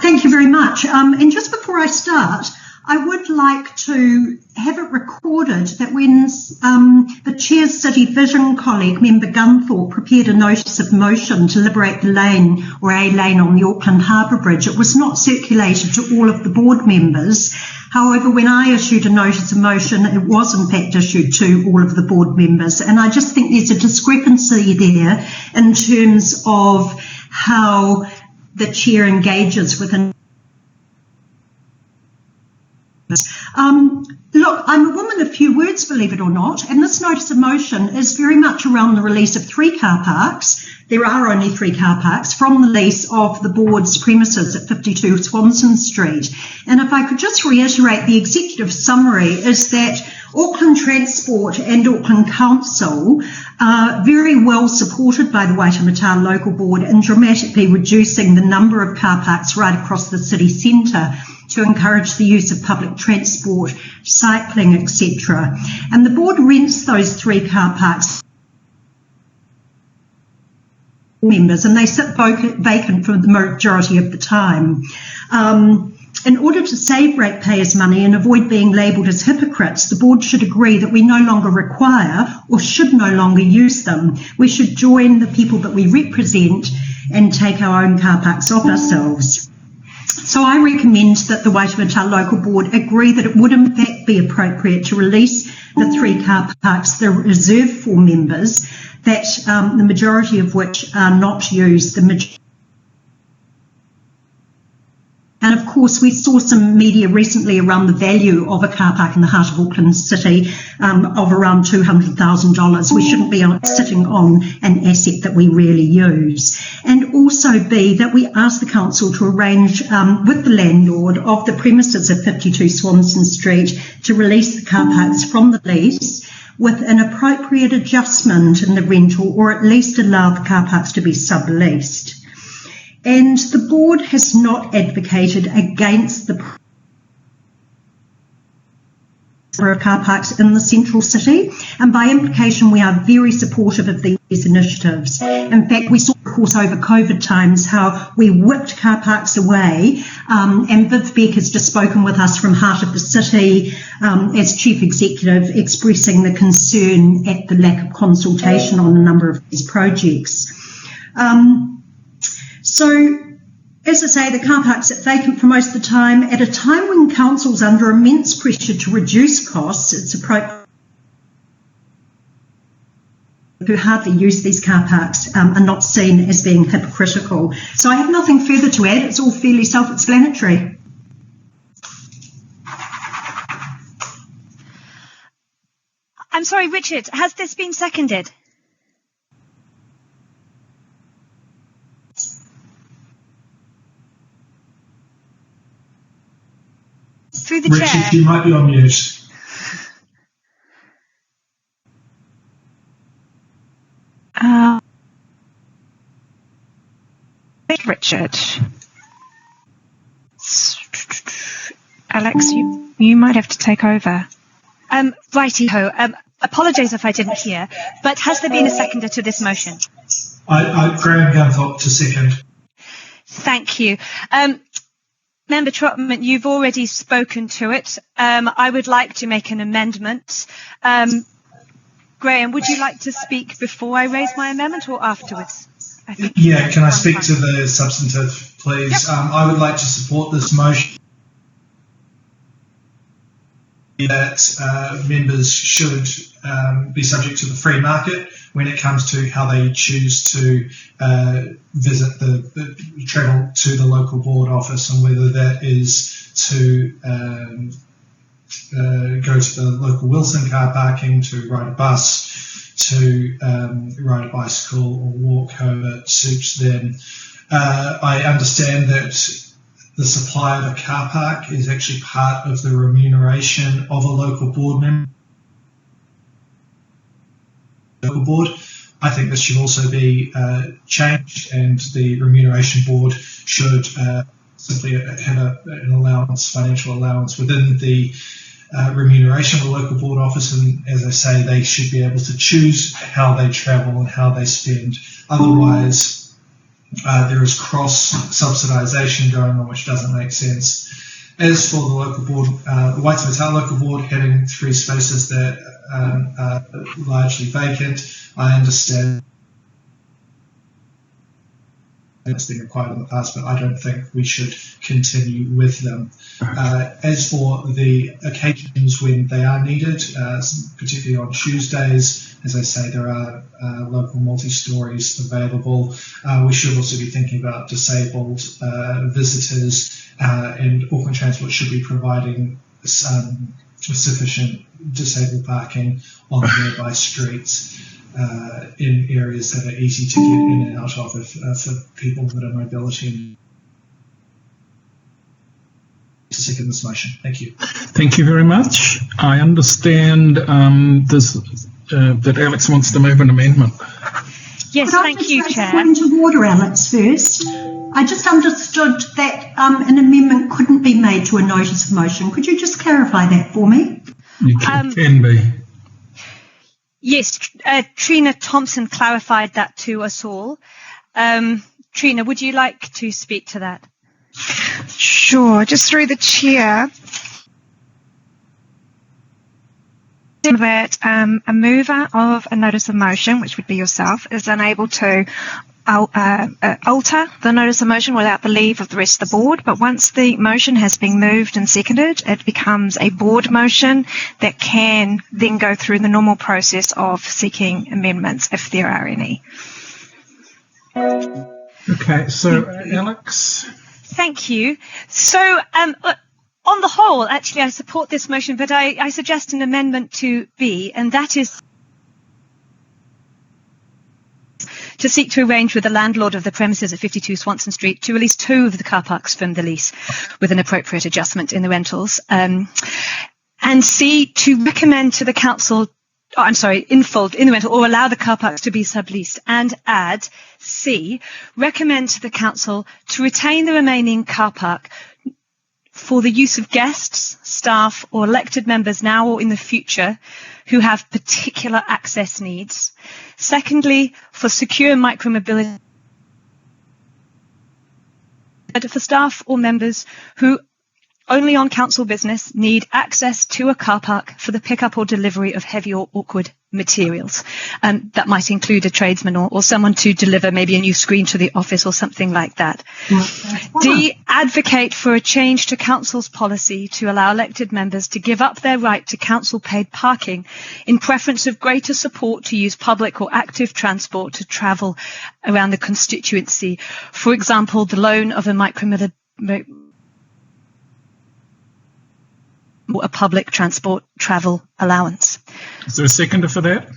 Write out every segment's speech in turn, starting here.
Thank you very much. And just before I start, I would like to have it recorded that when the Chair's City Vision colleague, Member Gunthorpe, prepared a notice of motion to liberate the lane or a lane on the Auckland Harbour Bridge, it was not circulated to all of the board members. However, when I issued a notice of motion, it was in fact issued to all of the board members. And I just think there's a discrepancy there in terms of how the Chair engages with an look, I'm a woman of few words, believe it or not, and this notice of motion is very much around the release of 3 car parks. There are only 3 car parks from the lease of the board's premises at 52 Swanson Street. And if I could just reiterate, the executive summary is that Auckland Transport and Auckland Council are very well supported by the Waitemata local board in dramatically reducing the number of car parks right across the city centre to encourage the use of public transport, cycling, etc. And the board rents those 3 car parks members, and they sit vacant for the majority of the time. In order to save ratepayers' money and avoid being labelled as hypocrites, the board should agree that we no longer require or should no longer use them. We should join the people that we represent and take our own car parks off ourselves. So I recommend that the Waitemata local board agree that it would in fact be appropriate to release the 3 car parks that are reserved for members, that the majority of which are not used. And of course, we saw some media recently around the value of a car park in the heart of Auckland City of around $200,000. We shouldn't be sitting on an asset that we rarely use. And also B, that we ask the council to arrange with the landlord of the premises of 52 Swanson Street to release the car parks from the lease with an appropriate adjustment in the rental, or at least allow the car parks to be subleased. And the board has not advocated against the of car parks in the central city, and by implication we are very supportive of these initiatives. In fact, we saw, of course, over COVID times how we whipped car parks away, and Viv Beck has just spoken with us from Heart of the City as Chief Executive, expressing the concern at the lack of consultation on a number of these projects. So, as I say, the car parks sit vacant for most of the time. At a time when council's under immense pressure to reduce costs, it's appropriate who hardly use these car parks are not seen as being hypocritical. So I have nothing further to add. It's all fairly self-explanatory. I'm sorry, Richard, has this been seconded? Through the Richard, chair. you might be on mute. Richard. Alex, you might have to take over. Righty-ho. Apologise if I didn't hear, but has there been a seconder to this motion? Graham Gunthorpe to second. Thank you. Member Trotman, you've already spoken to it. I would like to make an amendment. Graham, would you like to speak before I raise my amendment or afterwards? Yeah, can I speak to the substantive, please? Yep. I would like to support this motion that members should be subject to the free market when it comes to how they choose to visit the travel to the local board office, and whether that is to go to the local Wilson car parking, to ride a bus, to ride a bicycle or walk, however it suits them. I understand that the supply of a car park is actually part of the remuneration of a local board member. I think this should also be changed, and the remuneration board should simply have an allowance, financial allowance within the remuneration of the local board office, and as I say, they should be able to choose how they travel and how they spend. Otherwise, there is cross-subsidisation going on, which doesn't make sense. As for the local board, the Waitemata local board having 3 spaces that are largely vacant, I understand it's been required in the past, but I don't think we should continue with them. As for the occasions when they are needed, particularly on Tuesdays, as I say, there are local multi-stories available. We should also be thinking about disabled visitors, and Auckland Transport should be providing sufficient disabled parking on nearby streets. In areas that are easy to get in and out of for people with a mobility. To second this motion. Thank you. Thank you very much. I understand that Alex wants to move an amendment. Yes, thank you, Chair. Point of order, Alex, first. I just understood that an amendment couldn't be made to a notice of motion. Could you just clarify that for me? It can be. Yes, Trina Thompson clarified that to us all. Trina, would you like to speak to that? Sure, just through the chair. That a mover of a notice of motion, which would be yourself, is unable to alter the notice of motion without the leave of the rest of the board, but once the motion has been moved and seconded, it becomes a board motion that can then go through the normal process of seeking amendments if there are any. Okay, so Alex. Thank you. So on the whole, actually, I support this motion, but I suggest an amendment to B, and that is to seek to arrange with the landlord of the premises at 52 Swanson Street to release 2 of the car parks from the lease with an appropriate adjustment in the rentals. And C, to recommend to the council, infold in the rental or allow the car parks to be subleased, and add C, recommend to the council to retain the remaining car park for the use of guests, staff or elected members now or in the future who have particular access needs. Secondly, for secure micromobility for staff or members who only on council business need access to a car park for the pickup or delivery of heavy or awkward materials. That might include a tradesman or someone to deliver maybe a new screen to the office or something like that. D, advocate for a change to council's policy to allow elected members to give up their right to council paid parking in preference of greater support to use public or active transport to travel around the constituency. For example, the loan of a a public transport travel allowance. Is there a seconder for that?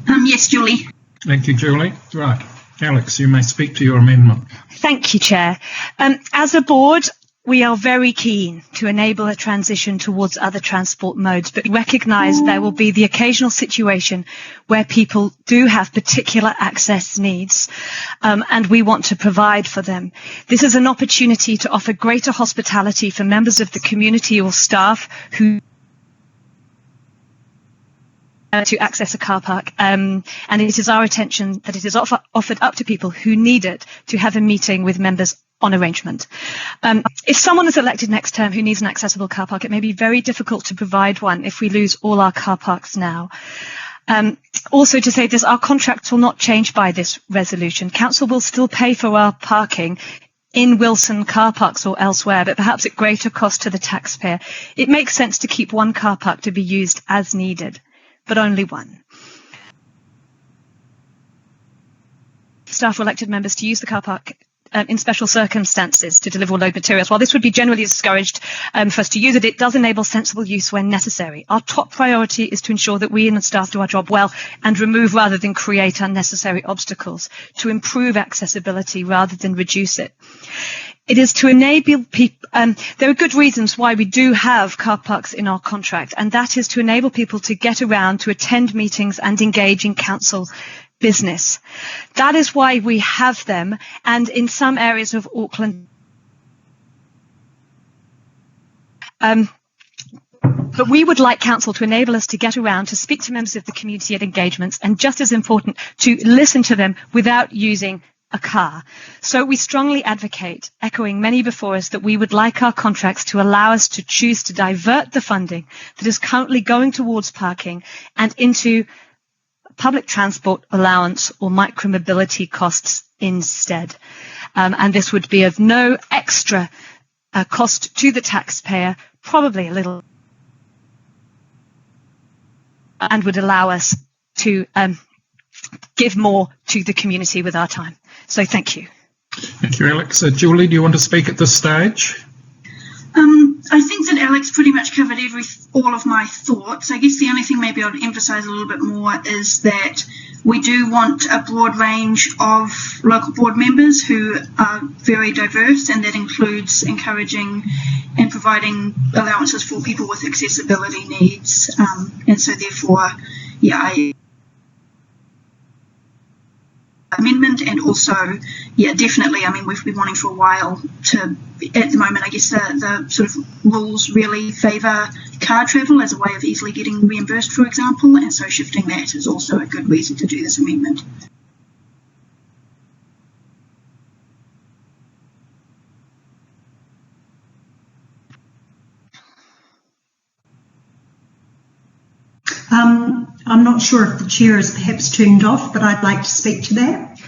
Yes, Julie. Thank you, Julie. Right. Alex, you may speak to your amendment. Thank you, Chair. As a board, we are very keen to enable a transition towards other transport modes, but recognise there will be the occasional situation where people do have particular access needs, and we want to provide for them. This is an opportunity to offer greater hospitality for members of the community or staff who to access a car park, and it is our intention that it is offered up to people who need it to have a meeting with members on arrangement. If someone is elected next term who needs an accessible car park, it may be very difficult to provide one if we lose all our car parks now. Also to say this, our contracts will not change by this resolution. Council will still pay for our parking in Wilson car parks or elsewhere, but perhaps at greater cost to the taxpayer. It makes sense to keep one car park to be used as needed, but only one. Staff or elected members to use the car park in special circumstances to deliver or load materials. While this would be generally discouraged for us to use it, it does enable sensible use when necessary. Our top priority is to ensure that we and the staff do our job well and remove rather than create unnecessary obstacles, to improve accessibility rather than reduce it. It is to enable people, there are good reasons why we do have car parks in our contract, and that is to enable people to get around, to attend meetings and engage in council business. That is why we have them, and in some areas of Auckland, But we would like council to enable us to get around to speak to members of the community at engagements, and just as important, to listen to them without using a car. So we strongly advocate, echoing many before us, that we would like our contracts to allow us to choose to divert the funding that is currently going towards parking and into public transport allowance or micromobility costs instead. And this would be of no extra cost to the taxpayer, probably a little, and would allow us to give more to the community with our time. So thank you. Thank you, Alex. Julie, do you want to speak at this stage? I think that Alex pretty much covered all of my thoughts. I guess the only thing maybe I'd emphasise a little bit more is that we do want a broad range of local board members who are very diverse, and that includes encouraging and providing allowances for people with accessibility needs. And so therefore, yeah, amendment, and also, yeah, definitely, I mean, we've been wanting for a while to, at the moment, I guess the sort of rules really favour car travel as a way of easily getting reimbursed, for example, and so shifting that is also a good reason to do this amendment. I'm not sure if the chair is perhaps turned off, but I'd like to speak to that.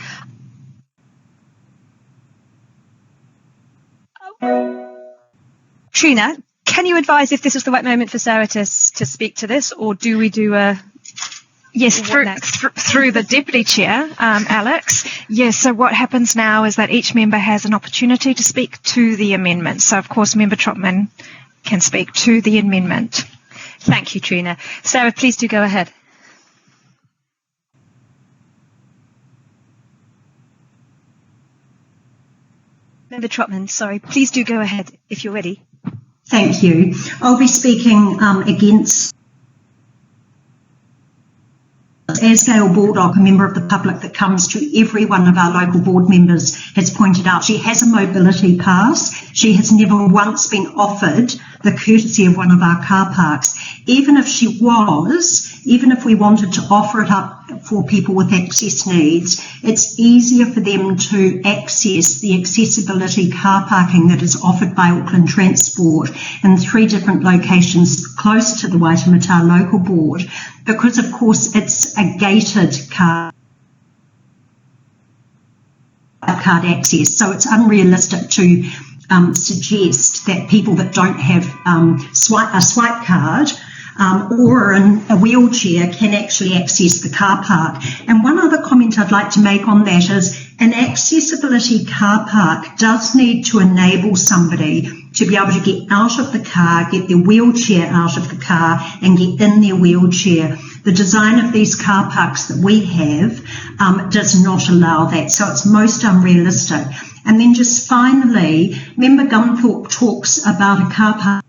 Trina, can you advise if this is the right moment for Sarah to speak to this, or do we do a... Yes, through the Deputy Chair, Alex. Yes, so what happens now is that each member has an opportunity to speak to the amendment. So, of course, Member Trotman can speak to the amendment. Thank you, Trina. Sarah, please do go ahead. Member Trotman, sorry, please do go ahead if you're ready. Thank you. I'll be speaking against, as Gail Baldock, a member of the public that comes to every one of our local board members, has pointed out. She has a mobility pass. She has never once been offered the courtesy of one of our car parks. Even if we wanted to offer it up for people with access needs, it's easier for them to access the accessibility car parking that is offered by Auckland Transport in 3 different locations close to the Waitemata local board, because of course it's a gated car card access, so it's unrealistic to suggest that people that don't have a swipe card or in a wheelchair can actually access the car park. And one other comment I'd like to make on that is an accessibility car park does need to enable somebody to be able to get out of the car, get their wheelchair out of the car and get in their wheelchair. The design of these car parks that we have does not allow that, so it's most unrealistic. And then just finally, Member Gunthorpe talks about a car park.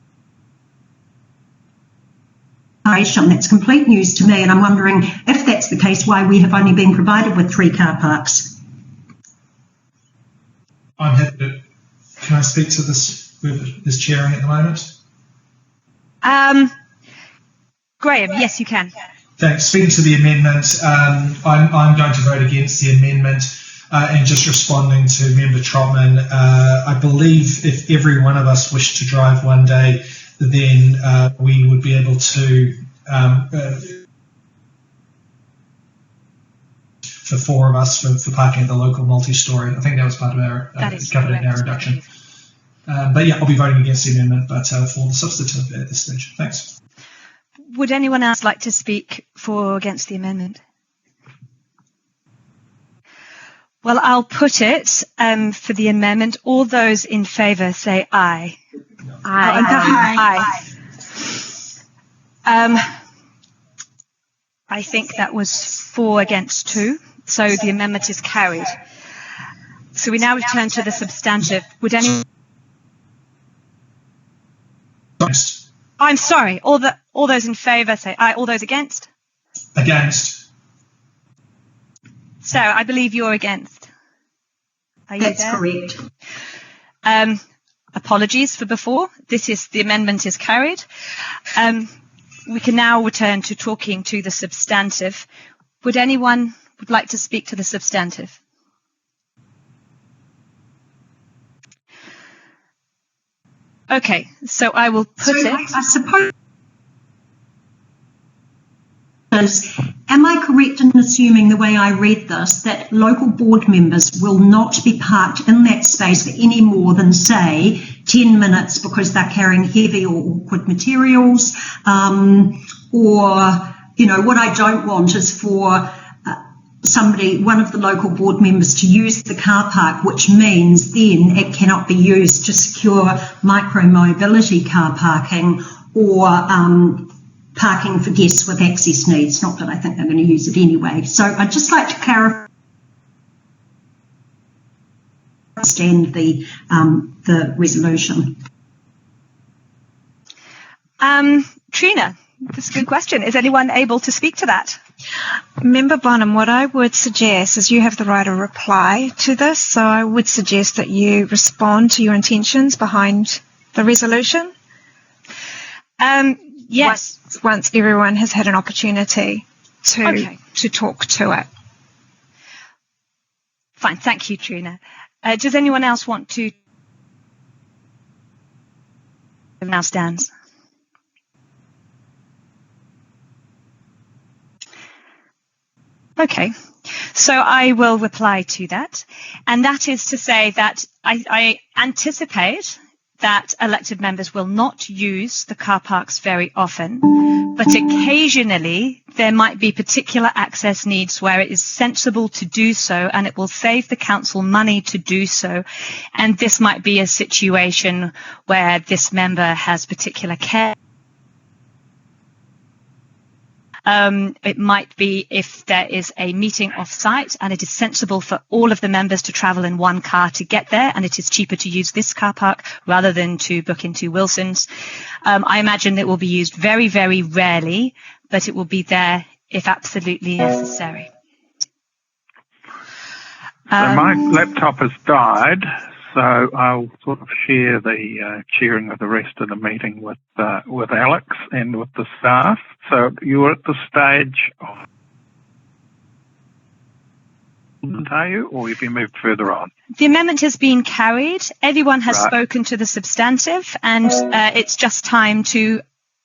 That's complete news to me, and I'm wondering if that's the case, why we have only been provided with 3 car parks. I'm happy to. Can I speak to this? Is chairing at the moment? Graham, yes, you can. Thanks. Speaking to the amendment, I'm going to vote against the amendment. And just responding to Member Trotman, I believe if every one of us wished to drive one day, then we would be able to, for 4 of us, for parking at the local multi-storey. I think that was part of our covered in our reduction. But yeah, I'll be voting against the amendment, but for the substantive at this stage. Thanks. Would anyone else like to speak for or against the amendment? Well, I'll put it for the amendment. All those in favour say aye. Aye. I think that was 4 against 2, so the amendment is carried. So we now return to the substantive. Would anyone? Against. I'm sorry. All those in favour say aye. All those against? Against. Sarah, I believe you're against. Are you That's there? correct. Apologies for before. The amendment is carried. We can now return to talking to the substantive. Would anyone like to speak to the substantive? Okay, so I will put it. I suppose. Am I correct in assuming, the way I read this, that local board members will not be parked in that space for any more than, say, 10 minutes because they're carrying heavy or awkward materials? Or, you know, what I don't want is for one of the local board members to use the car park, which means then it cannot be used to secure micro-mobility car parking or parking for guests with access needs. Not that I think they're going to use it anyway. So I'd just like to clarify, understand the resolution. Trina, that's a good question. Is anyone able to speak to that? Member Bonham, what I would suggest is you have the right of reply to this, so I would suggest that you respond to your intentions behind the resolution. Yes. Once everyone has had an opportunity to talk to it. Fine, thank you, Trina. Does anyone else want to? Now stands. Okay, so I will reply to that, and that is to say that I anticipate that elected members will not use the car parks very often, but occasionally there might be particular access needs where it is sensible to do so, and it will save the council money to do so. And this might be a situation where this member has particular care. It might be if there is a meeting off-site and it is sensible for all of the members to travel in one car to get there, and it is cheaper to use this car park rather than to book into Wilson's. I imagine it will be used very, very rarely, but it will be there if absolutely necessary. So my laptop has died, so I'll sort of share the chairing of the rest of the meeting with Alex and with the staff. So you're at the stage of, are you, or have you moved further on? The amendment has been carried. Everyone has spoken to the substantive, and it's just time to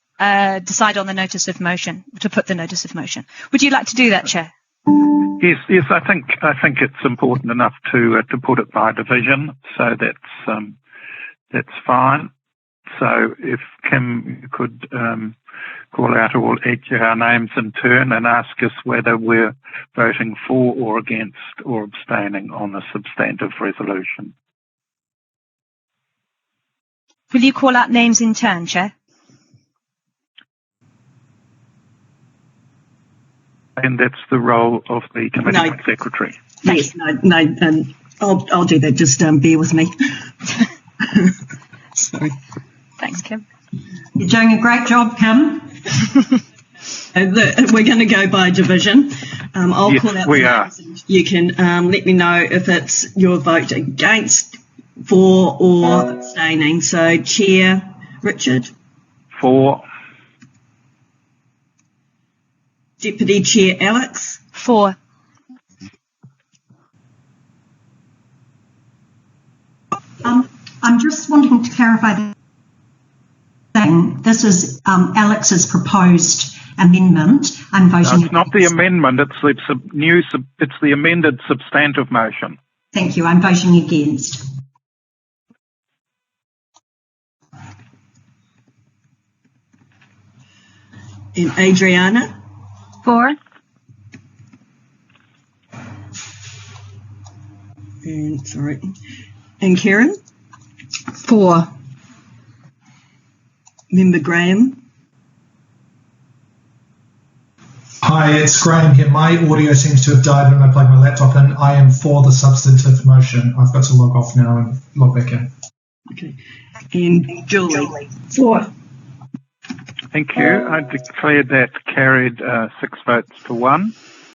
decide on the notice of motion, to put the notice of motion. Would you like to do that, Chair? Yes. I think it's important enough to put it by division, so that's fine. So if Kim, you could call out all each of our names in turn and ask us whether we're voting for or against or abstaining on the substantive resolution. Will you call out names in turn, Chair? And that's the role of the committee secretary. Yes, I'll do that. Just bear with me. Sorry. Thanks, Kim. You're doing a great job, Kim. We're going to go by division. I'll call out the names and you can let me know if it's your vote against, for, or abstaining. So, Chair Richard? For. Deputy Chair Alex? For. I'm just wanting to clarify the thing. This is Alex's proposed amendment. I'm voting. No, it's not the amendment. It's the amended substantive motion. Thank you. I'm voting against. And Adriana? For. And sorry. And Karen? For. Member Graham? Hi, it's Graham here. My audio seems to have died when I plugged my laptop in. I am for the substantive motion. I've got to log off now and log back in. Okay. And Julie? For. Thank you. I declare that carried 6 votes to 1.